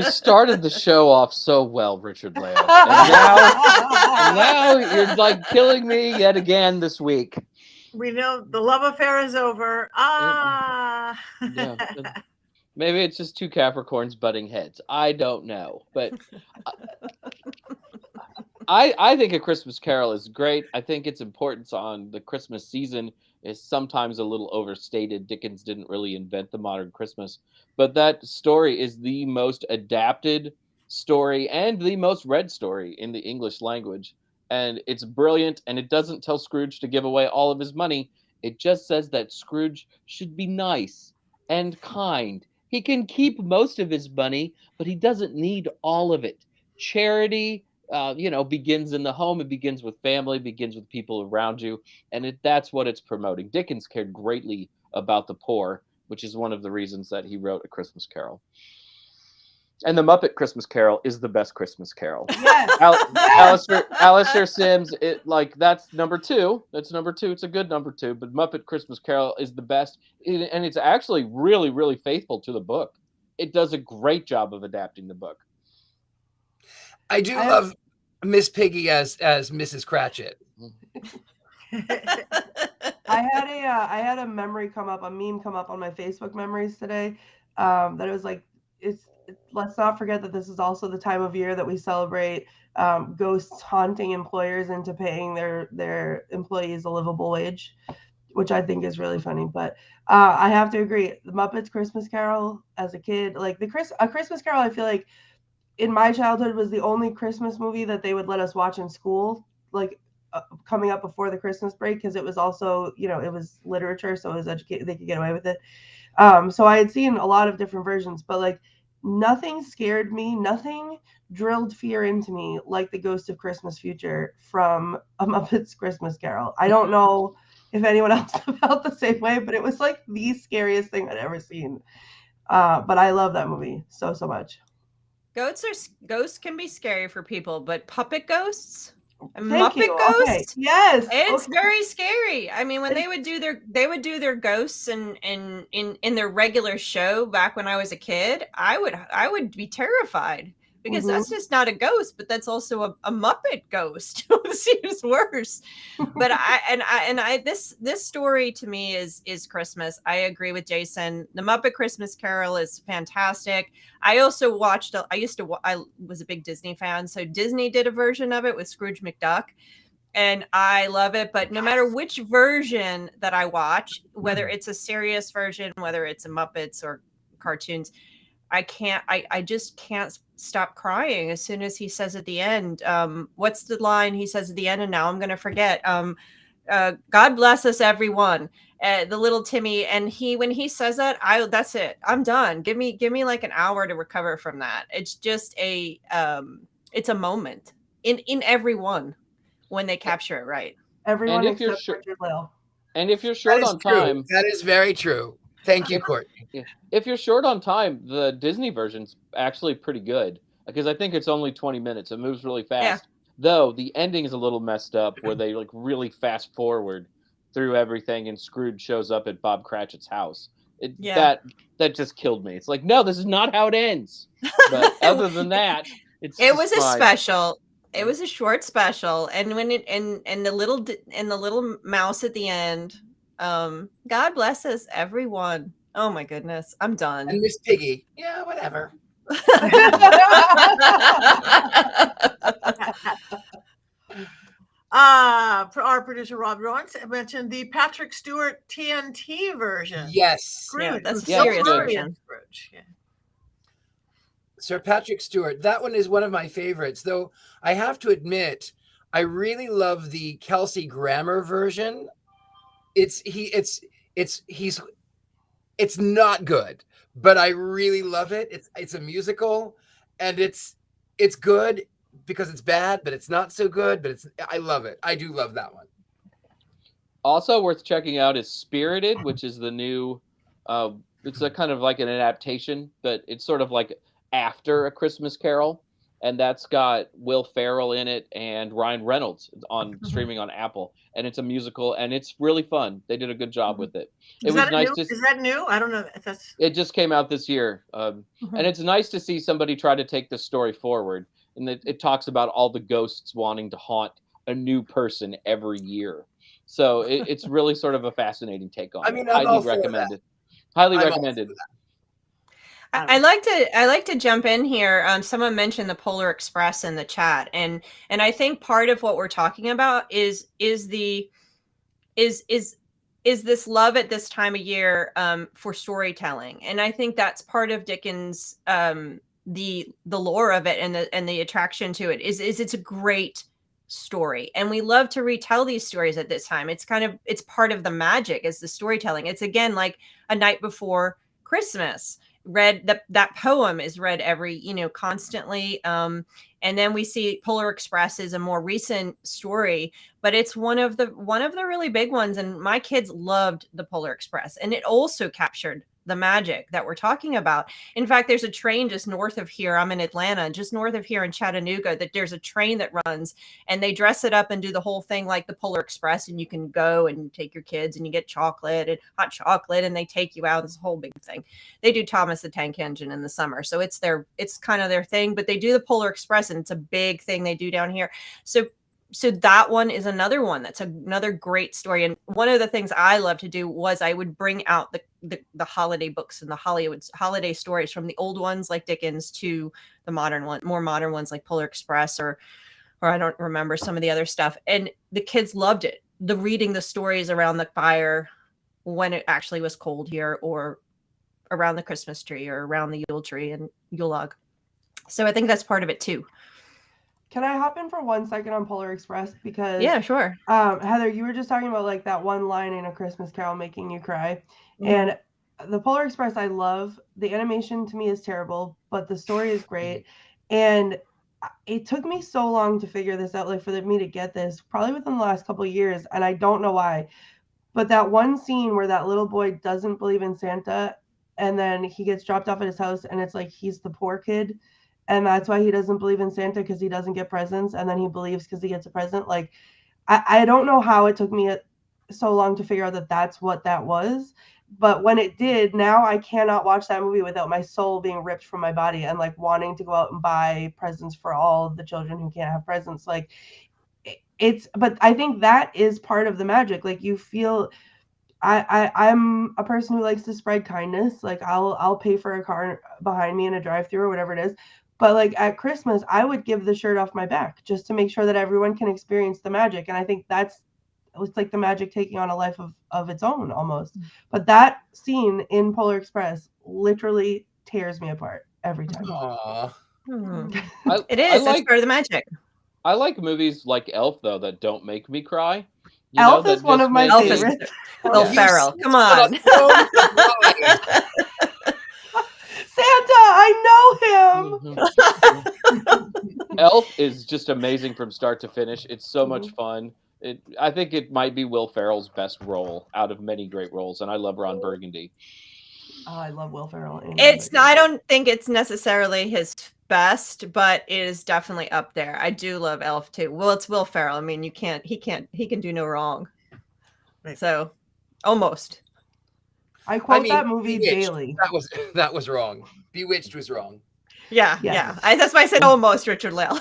started the show off so well, Richard-Lael, and now you're like killing me yet again this week. We know the love affair is over. Yeah. Maybe it's just two Capricorns butting heads. I don't know, but I think A Christmas Carol is great. I think its importance on the Christmas season is sometimes a little overstated. Dickens didn't really invent the modern Christmas, but that story is the most adapted story and the most read story in the English language. And it's brilliant, and it doesn't tell Scrooge to give away all of his money. It just says that Scrooge should be nice and kind. He can keep most of his money, but he doesn't need all of it. Charity, begins in the home. It begins with family, begins with people around you. And that's what it's promoting. Dickens cared greatly about the poor, which is one of the reasons that he wrote A Christmas Carol. And the Muppet Christmas Carol is the best Christmas Carol. Yes. Alistair Sims, that's number 2. That's number 2. It's a good number 2, but Muppet Christmas Carol is the best. And it's actually really, really faithful to the book. It does a great job of adapting the book. I do love Miss Piggy as Mrs. Cratchit. I had a meme come up on my Facebook memories today. That it was like, let's not forget that this is also the time of year that we celebrate ghosts haunting employers into paying their employees a livable wage, which I think is really funny. But I have to agree, the Muppets Christmas Carol as a kid, like A Christmas Carol, I feel like in my childhood was the only Christmas movie that they would let us watch in school, like coming up before the Christmas break, because it was also, it was literature, so it was they could get away with it. So I had seen a lot of different versions, but like nothing scared me, nothing drilled fear into me like the Ghost of Christmas Future from A Muppets Christmas Carol. I don't know if anyone else felt the same way, but it was like the scariest thing I'd ever seen. But I love that movie so much. Ghosts can be scary for people, but puppet ghosts? Thank Muppet you. Ghost. Okay. Yes. It's Okay. very scary. I mean, when they would do their ghosts and in their regular show back when I was a kid, I would be terrified because that's just not a ghost, but that's also a Muppet ghost. It seems worse. But this story to me is Christmas. I agree with Jason. The Muppet Christmas Carol is fantastic. I also watched. I was a big Disney fan, so Disney did a version of it with Scrooge McDuck. And I love it, but no matter which version that I watch, whether it's a serious version, whether it's a Muppets or cartoons, I just can't stop crying as soon as he says at the end, what's the line he says at the end? And now I'm going to forget. God bless us, everyone. The little Timmy. And when he says that, that's it. I'm done. Give me like an hour to recover from that. It's just it's a moment in everyone when they capture it right. Everyone except Richard-Lael. And if you're short on time, that is very true. Thank you, Courtney. If you're short on time, the Disney version's actually pretty good because I think it's only 20 minutes. It moves really fast. Yeah. Though the ending is a little messed up where they like really fast forward through everything and Scrooge shows up at Bob Cratchit's house. That just killed me. It's like, no, this is not how it ends. But other than that, it was a special. It was a short special, and when it and the little mouse at the end, God bless us, everyone. Oh my goodness, I'm done. And Miss Piggy, yeah, whatever. Our producer Rob Lawrence mentioned the Patrick Stewart TNT version. Yes, Scrooge. That's a serious version. Scrooge. Yeah. Sir Patrick Stewart. That one is one of my favorites, though I have to admit, I really love the Kelsey Grammer version. It's not good, but I really love it. It's a musical, and it's good because it's bad, but it's not so good. But I love it. I do love that one. Also worth checking out is Spirited, which is the new. It's a kind of like an adaptation, but it's sort of like after A Christmas Carol, and that's got Will Ferrell in it and Ryan Reynolds on streaming on Apple, and it's a musical and it's really fun. They did a good job with it. It was nice to. Is that new? I don't know if that's. It just came out this year, and it's nice to see somebody try to take the story forward. And it talks about all the ghosts wanting to haunt a new person every year. So it's really sort of a fascinating take on it. I mean, highly recommended. Highly recommended. I like to jump in here. Someone mentioned the Polar Express in the chat, and I think part of what we're talking about is this love at this time of year for storytelling, and I think that's part of Dickens' the lore of it and the attraction to it is it's a great story, and we love to retell these stories at this time. It's part of the magic is the storytelling. It's again like A Night Before Christmas. That poem is read every constantly, and then we see Polar Express is a more recent story, but it's one of the really big ones, and my kids loved the Polar Express, and it also captured the magic that we're talking about. In fact, there's a train just north of here. I'm in Atlanta, just north of here in Chattanooga, that there's a train that runs, and they dress it up and do the whole thing like the Polar Express, and you can go and take your kids and you get chocolate and hot chocolate, and they take you out. It's a whole big thing. They do Thomas the Tank Engine in the summer, so it's kind of their thing, but they do the Polar Express, and it's a big thing they do down here. So that one is another one that's another great story. And one of the things I love to do was I would bring out the holiday books and the holiday stories from the old ones like Dickens to the more modern ones like Polar Express or I don't remember some of the other stuff. And the kids loved it. Reading the stories around the fire when it actually was cold here, or around the Christmas tree, or around the Yule tree and Yule log. So I think that's part of it too. Can I hop in for 1 second on Polar Express? Because yeah, sure. Heather, you were just talking about like that one line in A Christmas Carol making you cry. And the Polar Express, I love. The animation to me is terrible, but the story is great. And it took me so long to figure this out, like for me to get this, probably within the last couple of years, and I don't know why. But that one scene where that little boy doesn't believe in Santa, and then he gets dropped off at his house, and it's like he's the poor kid. and that's why he doesn't believe in Santa, because he doesn't get presents, and then he believes because he gets a present. Like, I don't know how it took me so long to figure out that that's what that was. But when it did, now I cannot watch that movie without my soul being ripped from my body and like wanting to go out and buy presents for all the children who can't have presents. Like, but I think that is part of the magic. Like, you feel, I'm a person who likes to spread kindness. Like, I'll pay for a car behind me in a drive-thru or whatever it is. But like at Christmas, I would give the shirt off my back just to make sure that everyone can experience the magic. And I think it's like the magic taking on a life of its own almost. But that scene in Polar Express literally tears me apart every time. Aww. It is. That's part of the magic. I like movies like Elf, though, that don't make me cry. Elf is one of my favorites. Will Ferrell, come on. Santa, I know him. Elf is just amazing from start to finish. It's so much fun. I think it might be Will Ferrell's best role out of many great roles, and I love Ron Burgundy. Oh, I love Will Ferrell. I don't think it's necessarily his best, but it is definitely up there. I do love Elf too. Well, it's Will Ferrell. I mean, he can do no wrong. So, almost. I quote that movie Bewitched. daily. That was wrong. Bewitched was wrong. Yeah, yes. Yeah. That's why I said almost Richard-Lael. And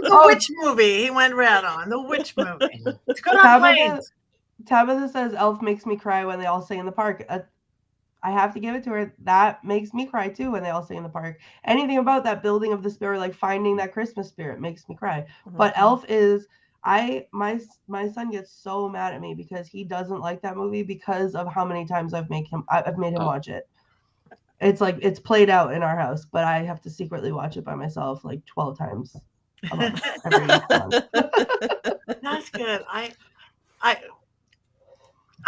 the Witch movie he went red on. The Witch movie. It's good on planes. Tabitha says Elf makes me cry when they all sing in the park. I have to give it to her. That makes me cry too when they all sing in the park. Anything about that building of the spirit, like finding that Christmas spirit, makes me cry. Mm-hmm. But Elf is... my son gets so mad at me because he doesn't like that movie because of how many times I've made him watch it. It's like it's played out in our house, but I have to secretly watch it by myself like 12 times a month, every month. That's good.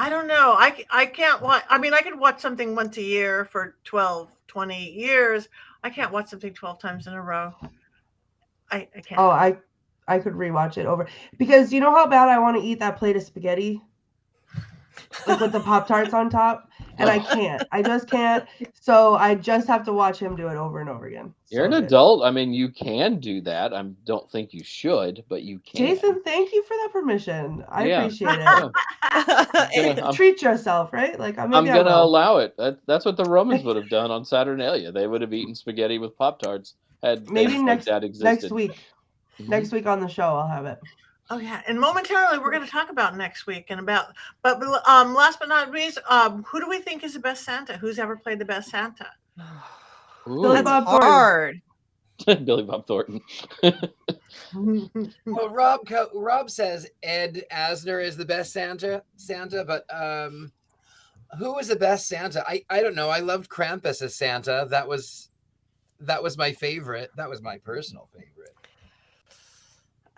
I don't know. I can't watch. I mean, I could watch something once a year for 12, 20 years. I can't watch something 12 times in a row. I can't. Oh, I could rewatch it over, because you know how bad I want to eat that plate of spaghetti, like with the Pop-Tarts on top, and I can't. I just can't. So I just have to watch him do it over and over again. You're an adult. I mean, you can do that. I don't think you should, but you can. Jason, thank you for that permission. I appreciate it. Treat yourself, right? Like I'm gonna allow it. That's what the Romans would have done on Saturnalia. They would have eaten spaghetti with Pop-Tarts. Maybe next week. Mm-hmm. Next week on the show, I'll have it. Oh yeah, and momentarily we're going to talk about next week but last but not least, who do we think is the best Santa? Who's ever played the best Santa? Billy Bob Thornton. Billy Bob Thornton. Well, Rob says Ed Asner is the best Santa, but who was the best Santa? I don't know. I loved Krampus as Santa. That was my favorite. That was my personal favorite.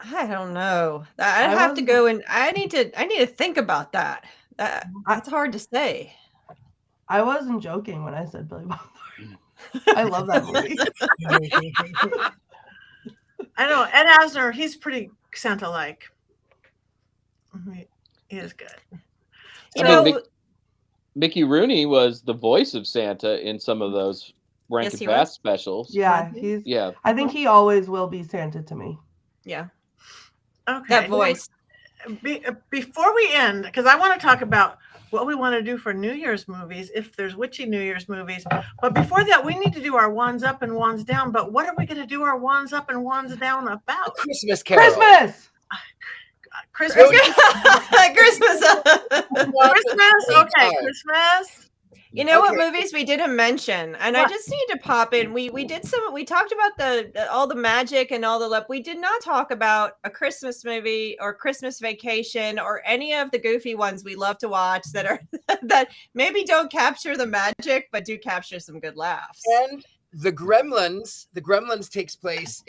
I don't know. I'd have to go and I need to think about that. That's hard to say. I wasn't joking when I said Billy Bob Thornton. I love that movie. I know Ed Asner. He's pretty Santa-like. He is good. Mickey Rooney was the voice of Santa in some of those Rankin Bass specials. Yeah, I think he always will be Santa to me. Yeah. Okay. That voice. Before we end, because I want to talk about what we want to do for New Year's movies, if there's witchy New Year's movies. But before that, we need to do our wands up and wands down. But what are we going to do our wands up and wands down about? Christmas Carol. Christmas. Christmas. Okay, Christmas. You know what movies we didn't mention, and I just need to pop in. We talked about all the magic and all the we did not talk about a Christmas movie or Christmas Vacation or any of the goofy ones we love to watch that are that maybe don't capture the magic but do capture some good laughs. And the Gremlins takes place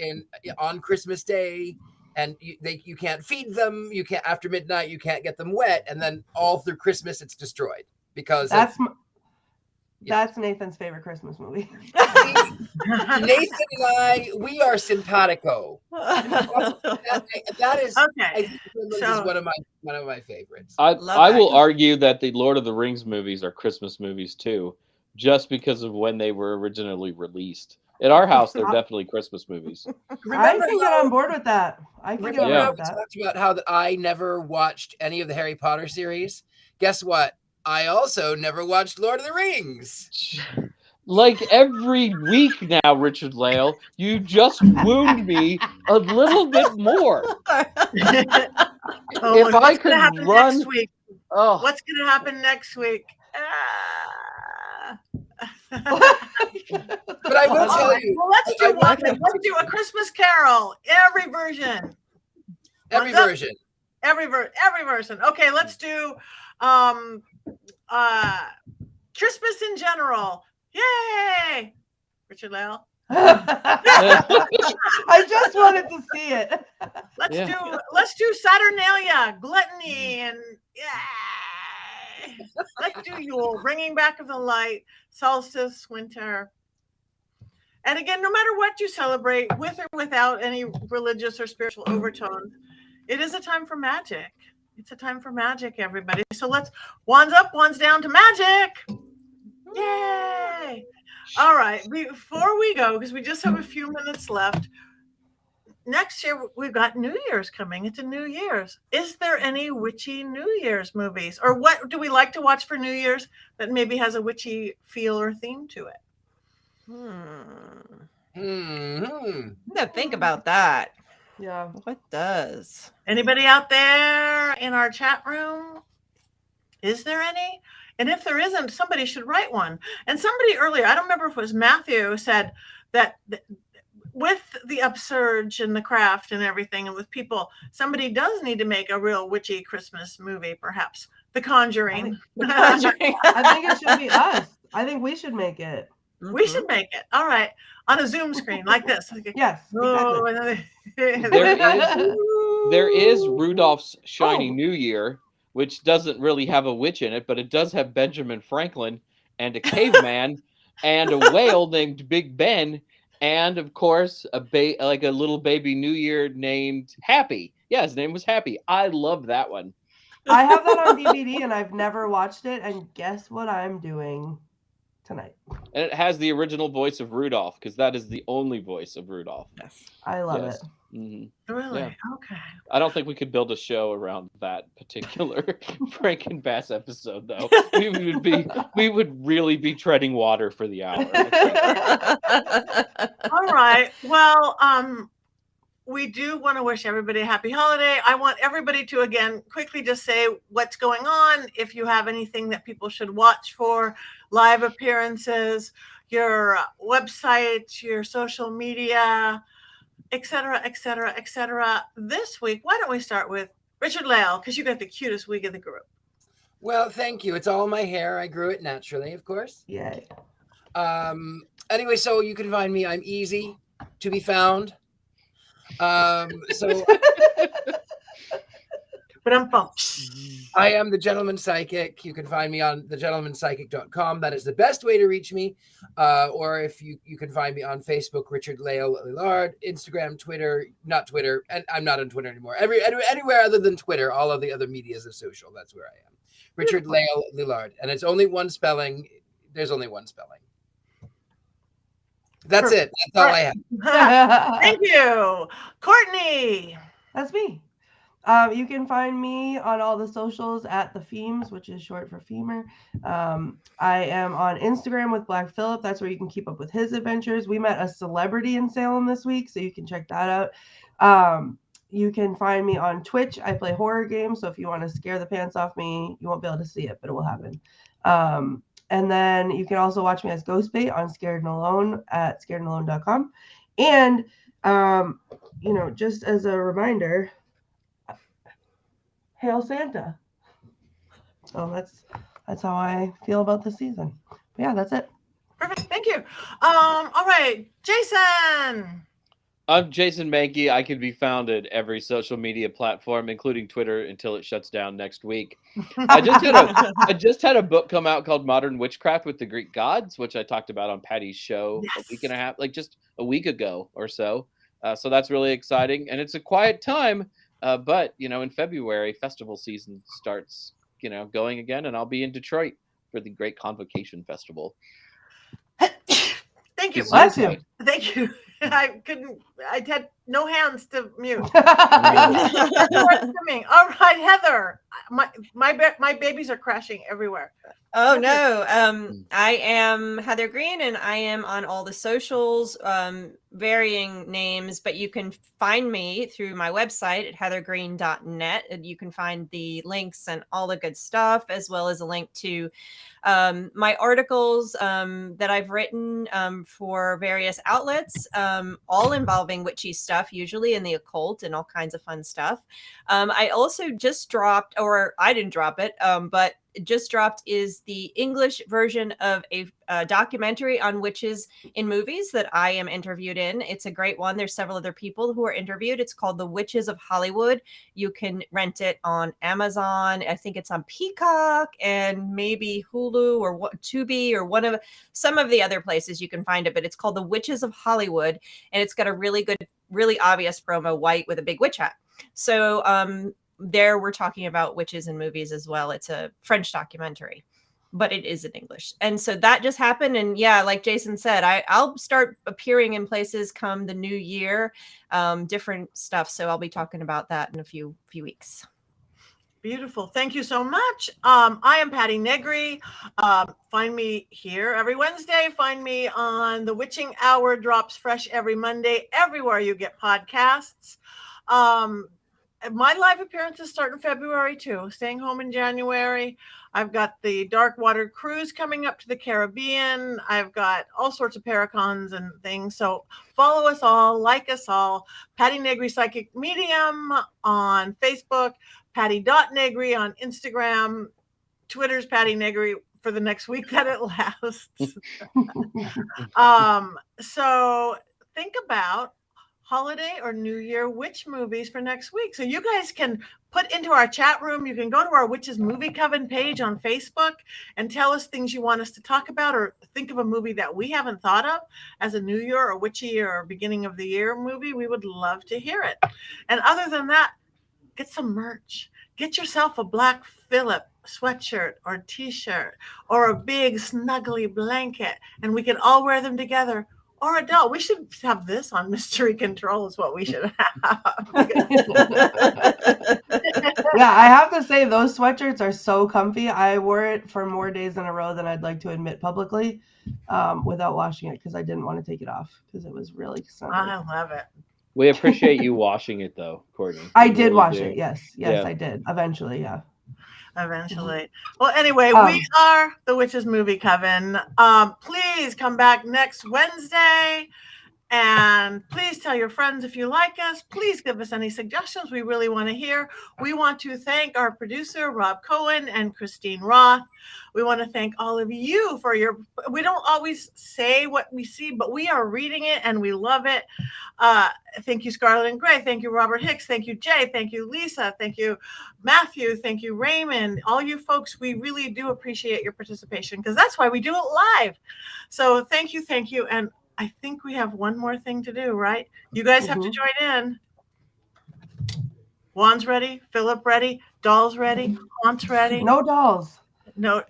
on Christmas Day, and you can't feed them. You can't after midnight. You can't get them wet, and then all through Christmas it's destroyed because that's Nathan's favorite Christmas movie. Nathan and I, we are simpatico. That is okay. I think is one of my favorites. I will argue that the Lord of the Rings movies are Christmas movies too, just because of when they were originally released. At our house, they're definitely Christmas movies. I can get on board with that. I can get on board with that. Talked about how I never watched any of the Harry Potter series. Guess what? I also never watched Lord of the Rings. Like every week now, Richard-Lael, you just wound me a little bit more. If I could run next week? Oh. What's going to happen next week? But I will tell you. Well, let's do one. Let's do A Christmas Carol. Every version. Every version. Every version. Okay, let's do Christmas in general. Yay! Richard-Lael. I just wanted to see it. Let's do Saturnalia, gluttony, and yay! Let's do Yule, bringing back of the light, solstice, winter. And again, no matter what you celebrate, with or without any religious or spiritual overtones, it is a time for magic. It's a time for magic, everybody. So let's wands up, wands down to magic. Yay! All right, before we go, because we just have a few minutes left, next year we've got New Year's coming. It's a New Year's. Is there any witchy New Year's movies? Or what do we like to watch for New Year's that maybe has a witchy feel or theme to it? Think about that. Yeah. What does? Anybody out there in our chat room? Is there any? And if there isn't, somebody should write one. And somebody earlier, I don't remember if it was Matthew, said that with the upsurge and the craft and everything, and with people, somebody does need to make a real witchy Christmas movie, perhaps. The Conjuring. I think it should be us. I think we should make it. We should make it. All right. On a Zoom screen like this. Yes. Exactly. There is Rudolph's Shiny New Year, which doesn't really have a witch in it, but it does have Benjamin Franklin and a caveman and a whale named Big Ben, and of course like a little baby New Year named Happy. Yeah, his name was Happy. I love that one. I have that on DVD and I've never watched it. And guess what I'm doing tonight? And it has the original voice of Rudolph, because that is the only voice of Rudolph. Yes, I love it. Mm-hmm. Really? Yeah. Okay. I don't think we could build a show around that particular Franken Bass episode, though. We would really be treading water for the hour. All right. Well, we do want to wish everybody a happy holiday. I want everybody to, again, quickly just say what's going on. If you have anything that people should watch for, live appearances, your website, your social media, etc., etc., etc. This week, why don't we start with Richard-Lael, because you got the cutest wig of the group. Well, thank you. It's all my hair. I grew it naturally, of course. Yay. Anyway, so you can find me. I'm easy to be found. But I'm pumped. I am the Gentleman Psychic. You can find me on thegentlemanpsychic.com. That is the best way to reach me. Or if you can find me on Facebook, Richard-Lael Lillard, Instagram, Twitter, not Twitter, and I'm not on Twitter anymore. Anywhere other than Twitter, all of the other medias of social, that's where I am. Richard-Lael Lillard. And it's only one spelling. There's only one spelling. That's it. That's all I have. Thank you. Courtney. That's me. You can find me on all the socials at the Femes, which is short for Femur. I am on Instagram with Black Phillip. That's where you can keep up with his adventures. We met a celebrity in Salem this week, so you can check that out. You can find me on Twitch. I play horror games, so if you want to scare the pants off me, you won't be able to see it, but it will happen. And then you can also watch me as Ghostbait on Scared and Alone at scaredandalone.com. And, just as a reminder, Hail Santa. So that's how I feel about the season. But yeah, that's it. Perfect. Thank you. All right, Jason. I'm Jason Mankey. I can be found at every social media platform, including Twitter, until it shuts down next week. I just had a book come out called Modern Witchcraft with the Greek Gods, which I talked about on Patty's show a week and a half, just a week ago or so. So that's really exciting, and it's a quiet time. But in February, festival season starts, going again, and I'll be in Detroit for the Great Convocation Festival. Thank you. Bless you. Thank you. I had no hands to mute. Oh All right, Heather. My babies are crashing everywhere. no. I am Heather Greene, and I am on all the socials, varying names, but you can find me through my website at heathergreene.net, and you can find the links and all the good stuff, as well as a link to my articles that I've written for various outlets, all involving witchy stuff, usually in the occult and all kinds of fun stuff. I also just dropped, or I didn't drop it, but just dropped is the English version of a documentary on witches in movies that I am interviewed in. It's a great one. There's several other people who are interviewed. It's called The Witches of Hollywood. You can rent it on Amazon. I think it's on Peacock and maybe Hulu or Tubi or some of the other places you can find it. But it's called The Witches of Hollywood, and it's got a really good, really obvious promo white with a big witch hat. So there we're talking about witches in movies as well. It's a French documentary, but it is in English. And so that just happened. And yeah, like Jason said, I'll start appearing in places come the new year, different stuff. So I'll be talking about that in a few weeks. Beautiful. Thank you so much. I am Patti Negri. Find me here every Wednesday. Find me on The Witching Hour, drops fresh every Monday, everywhere you get podcasts. My live appearances start in February too, staying home in January. I've got the Dark Water Cruise coming up to the Caribbean. I've got all sorts of paracons and things. So follow us all, like us all. Patti Negri Psychic Medium on Facebook, Patti.Negri on Instagram. Twitter's Patti Negri for the next week that it lasts. So think about holiday or New Year witch movies for next week. So you guys can put into our chat room. You can go to our Witches Movie Coven page on Facebook and tell us things you want us to talk about, or think of a movie that we haven't thought of as a New Year or witchy or beginning of the year movie. We would love to hear it. And other than that, get some merch. Get yourself a Black Phillip sweatshirt or t-shirt or a big snuggly blanket, and we can all wear them together. Or a doll. We should have this on Mystery Control is what we should have. Yeah, I have to say those sweatshirts are so comfy. I wore it for more days in a row than I'd like to admit publicly without washing it, because I didn't want to take it off because it was really snuggy. I love it. We appreciate you washing it though, Courtney. I did wash it. Yes, yeah. I did. Eventually, yeah. Eventually. Well, anyway, we are the Witches Movie Coven. Please come back next Wednesday, and please tell your friends if you like us. Please give us any suggestions. We really want to hear. We want to thank our producer, Rob Cohen and Christine Roth. We want to thank all of you for we don't always say what we see, but we are reading it and we love it. Thank you, Scarlett and Gray. Thank you, Robert Hicks. Thank you, Jay. Thank you, Lisa. Thank you, Matthew. Thank you, Raymond. All you folks, we really do appreciate your participation, because that's why we do it live. So thank you. And I think we have one more thing to do, right? You guys have to join in. Juan's ready. Philip ready. Dolls ready. Aunt's ready. No dolls. No.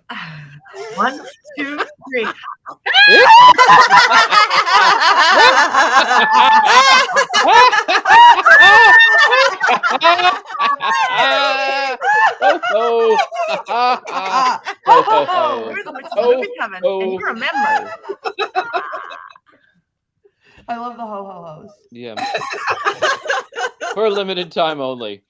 1, 2, 3. We're the Witches Movie Coven, and you're a member. I love the ho-ho-hos. Yeah. For a limited time only.